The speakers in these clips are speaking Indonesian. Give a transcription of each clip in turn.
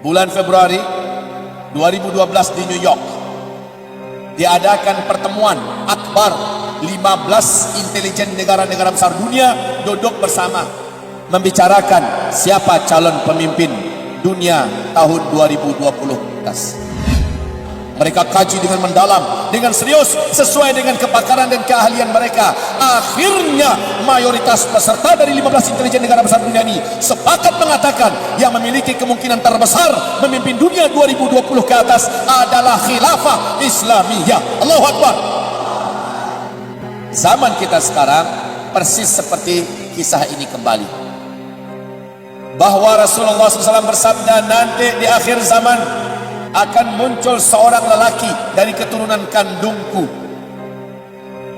bulan Februari 2012 di New York diadakan pertemuan akbar 15 intelijen negara-negara besar dunia duduk bersama membicarakan siapa calon pemimpin dunia tahun 2020. Mereka kaji dengan mendalam, dengan serius, sesuai dengan kepakaran dan keahlian mereka. Akhirnya mayoritas peserta dari 15 intelijen negara besar dunia ini sepakat mengatakan yang memiliki kemungkinan terbesar memimpin dunia 2020 ke atas adalah khilafah Islamiyah. Allahu Akbar. Zaman kita sekarang persis seperti kisah ini kembali, bahwa Rasulullah SAW bersabda, nanti di akhir zaman akan muncul seorang lelaki dari keturunan kandungku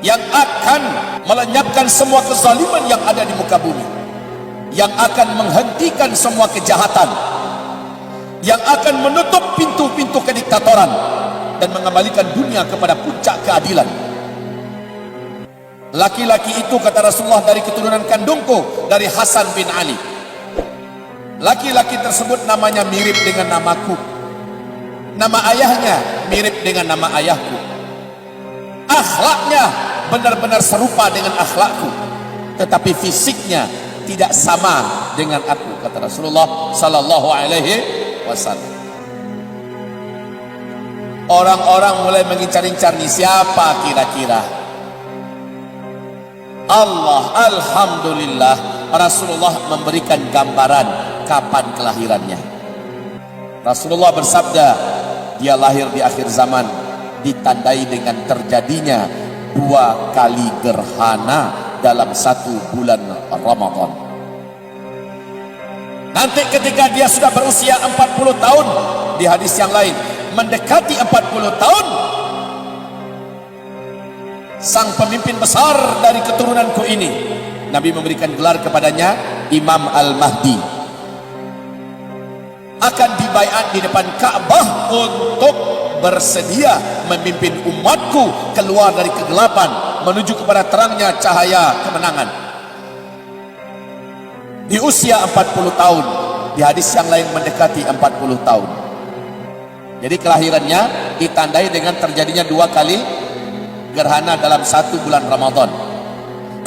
yang akan melenyapkan semua kezaliman yang ada di muka bumi, yang akan menghentikan semua kejahatan, yang akan menutup pintu-pintu kediktatoran dan mengembalikan dunia kepada puncak keadilan. Laki-laki itu, kata Rasulullah, dari keturunan kandungku, dari Hasan bin Ali. Laki-laki tersebut namanya mirip dengan namaku, nama ayahnya mirip dengan nama ayahku, akhlaknya benar-benar serupa dengan akhlakku, tetapi fisiknya tidak sama dengan aku, kata Rasulullah sallallahu alaihi wasallam. Orang-orang mulai mengincar-incar nih, siapa kira-kira? Allah, alhamdulillah, Rasulullah memberikan gambaran kapan kelahirannya. Rasulullah bersabda, dia lahir di akhir zaman, ditandai dengan terjadinya 2 kali gerhana dalam 1 bulan Ramadan. Nanti ketika dia sudah berusia 40 tahun, di hadis yang lain mendekati 40 tahun, sang pemimpin besar dari keturunanku ini, Nabi memberikan gelar kepadanya Imam Al-Mahdi, akan dibaiat di depan Ka'bah untuk bersedia memimpin umatku keluar dari kegelapan menuju kepada terangnya cahaya kemenangan. Di usia 40 tahun, di hadis yang lain mendekati 40 tahun. Jadi kelahirannya ditandai dengan terjadinya 2 kali gerhana dalam 1 bulan Ramadan.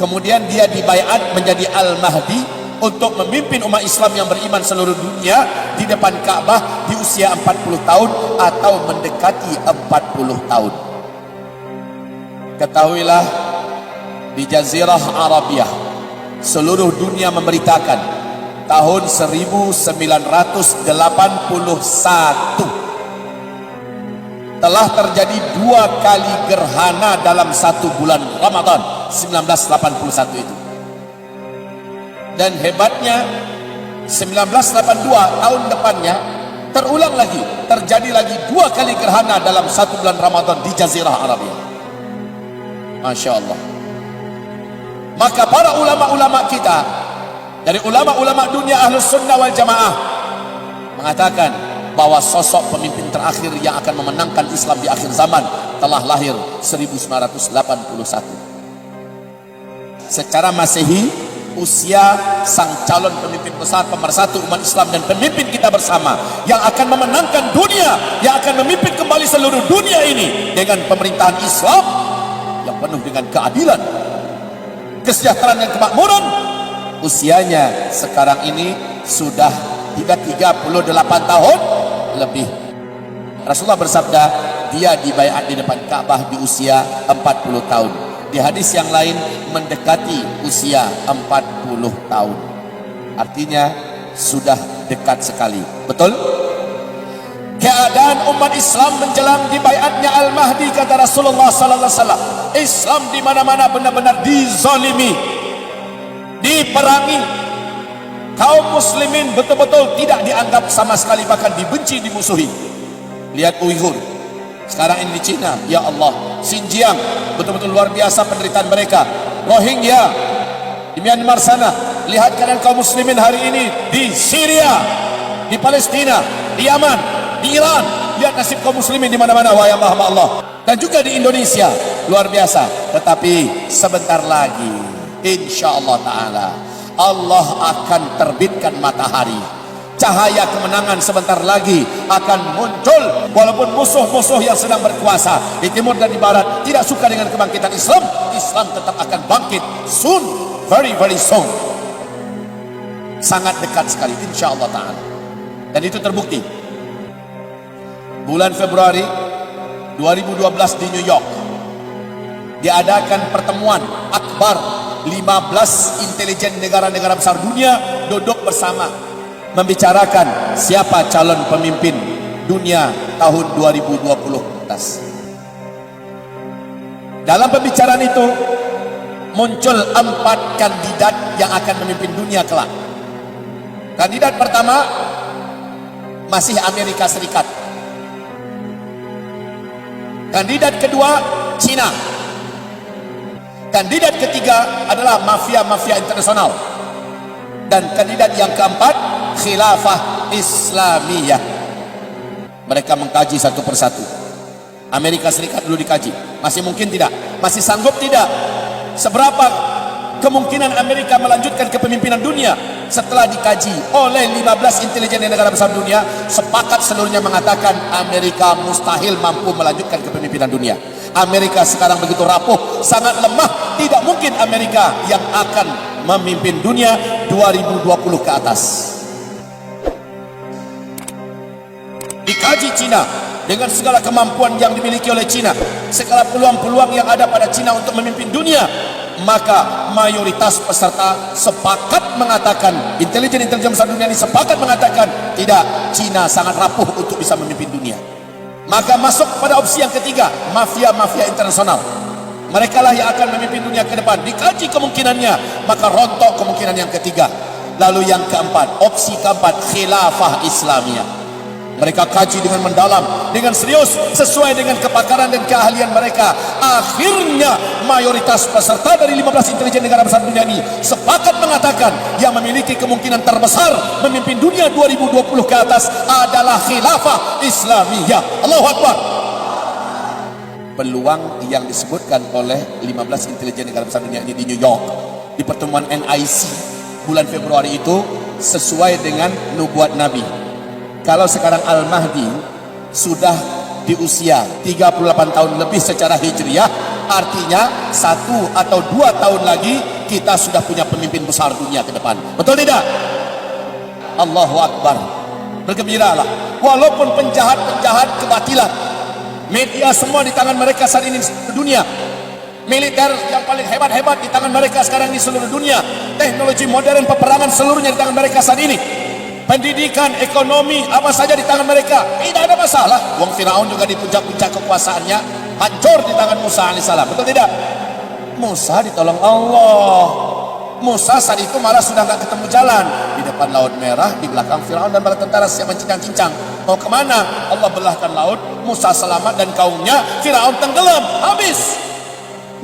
Kemudian dia dibaiat menjadi Al-Mahdi untuk memimpin umat Islam yang beriman seluruh dunia di depan Ka'bah di usia 40 tahun atau mendekati 40 tahun. Ketahuilah, di Jazirah Arabiah seluruh dunia memberitakan tahun 1981 telah terjadi 2 kali gerhana dalam 1 bulan Ramadan 1981 itu. Dan hebatnya 1982 tahun depannya terulang lagi, terjadi lagi 2 kali gerhana dalam 1 bulan Ramadan di Jazirah Arabiah. Masya Allah. Maka para ulama-ulama kita, dari ulama-ulama dunia Ahlus Sunnah wal Jamaah, mengatakan bahwa sosok pemimpin terakhir yang akan memenangkan Islam di akhir zaman telah lahir 1981. Secara Masehi, usia sang calon pemimpin besar, pemersatu umat Islam dan pemimpin kita bersama yang akan memenangkan dunia, yang akan memimpin kembali seluruh dunia ini dengan pemerintahan Islam yang penuh dengan keadilan, kesejahteraan dan kemakmuran, usianya sekarang ini sudah 38 tahun lebih. Rasulullah bersabda, dia dibaiat di depan Ka'bah di usia 40 tahun. Di hadis yang lain mendekati usia 40 tahun. Artinya sudah dekat sekali. Betul? Keadaan umat Islam menjelang dibaiatnya Al-Mahdi, kata Rasulullah sallallahu alaihi wasallam, Islam di mana-mana benar-benar dizalimi, diperangi. Kaum muslimin betul-betul tidak dianggap sama sekali, bahkan dibenci, dimusuhi. Lihat Uighur sekarang ini di Cina, ya Allah. Xinjiang, betul-betul luar biasa penderitaan mereka. Rohingya di Myanmar sana. Lihat keadaan kaum muslimin hari ini di Syria, di Palestina, di Yaman, di Iran. Lihat nasib kaum muslimin di mana-mana, wahai Allah. Dan juga di Indonesia, luar biasa. Tetapi sebentar lagi, insya Allah Ta'ala, Allah akan terbitkan matahari. cahaya kemenangan sebentar lagi akan muncul. Walaupun musuh-musuh yang sedang berkuasa di timur dan di barat tidak suka dengan kebangkitan Islam, Islam tetap akan bangkit soon, very very soon. Sangat dekat sekali insyaallah ta'ala. Dan itu terbukti bulan Februari 2012 di New York diadakan pertemuan akbar 15 intelijen negara-negara besar dunia duduk bersama membicarakan siapa calon pemimpin dunia tahun 2020. Dalam pembicaraan itu muncul 4 kandidat yang akan memimpin dunia kelak. Kandidat pertama masih Amerika Serikat. Kandidat kedua Cina. Kandidat ketiga adalah mafia-mafia internasional. Dan kandidat yang keempat khilafah Islamiyah. Mereka mengkaji satu persatu. Amerika Serikat dulu dikaji, masih mungkin tidak, masih sanggup tidak, seberapa kemungkinan Amerika melanjutkan kepemimpinan dunia. Setelah dikaji oleh 15 intelijen negara besar dunia, sepakat seluruhnya mengatakan Amerika mustahil mampu melanjutkan kepemimpinan dunia. Amerika sekarang begitu rapuh, sangat lemah, tidak mungkin Amerika yang akan memimpin dunia 2020 ke atas. Dikaji Cina dengan segala kemampuan yang dimiliki oleh Cina, segala peluang-peluang yang ada pada Cina untuk memimpin dunia, maka mayoritas peserta sepakat mengatakan, intelijen besar dunia ini sepakat mengatakan tidak, Cina sangat rapuh untuk bisa memimpin dunia. Maka masuk pada opsi yang ketiga, mafia-mafia internasional. Mereka lah yang akan memimpin dunia ke depan. Dikaji kemungkinannya, maka rontok kemungkinan yang ketiga. Lalu yang keempat, opsi keempat, khilafah Islamiyah. Mereka kaji dengan mendalam, dengan serius, sesuai dengan kepakaran dan keahlian mereka. Akhirnya mayoritas peserta dari 15 intelijen negara besar dunia ini sepakat mengatakan yang memiliki kemungkinan terbesar memimpin dunia 2020 ke atas adalah khilafah Islamiyah. Allahu Akbar. Peluang yang disebutkan oleh 15 intelijen negara besar dunia ini di New York di pertemuan NIC bulan Februari itu sesuai dengan nubuat Nabi. Kalau sekarang Al-Mahdi sudah di usia 38 tahun lebih secara hijriah, artinya 1 atau 2 tahun lagi kita sudah punya pemimpin besar dunia ke depan. Betul tidak? Allahu Akbar. Bergembiralah. Walaupun penjahat-penjahat kebatilan, media semua di tangan mereka saat ini di dunia. Militer yang paling hebat-hebat di tangan mereka sekarang di seluruh dunia. Teknologi modern peperangan seluruhnya di tangan mereka saat ini. Pendidikan, ekonomi, apa saja di tangan mereka. Tidak ada masalah. Wong Firaun juga di puncak-puncak kekuasaannya hancur di tangan Musa alaihissalam. Betul tidak? Musa ditolong Allah. Musa saat itu malah sudah nggak ketemu jalan. Di depan laut merah, di belakang Firaun dan bala tentara siap mencincang-cincang. Mau kemana? Allah belahkan laut, Musa selamat dan kaumnya. Firaun tenggelam, habis.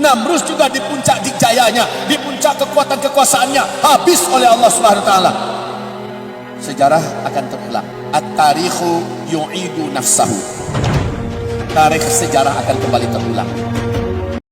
Namrus juga di puncak dijayanya, di puncak kekuatan kekuasaannya, habis oleh Allah Subhanahu wa taala. Sejarah akan terulang. At-tarikhu yu'idu nafsahu. Tarikh sejarah akan kembali terulang.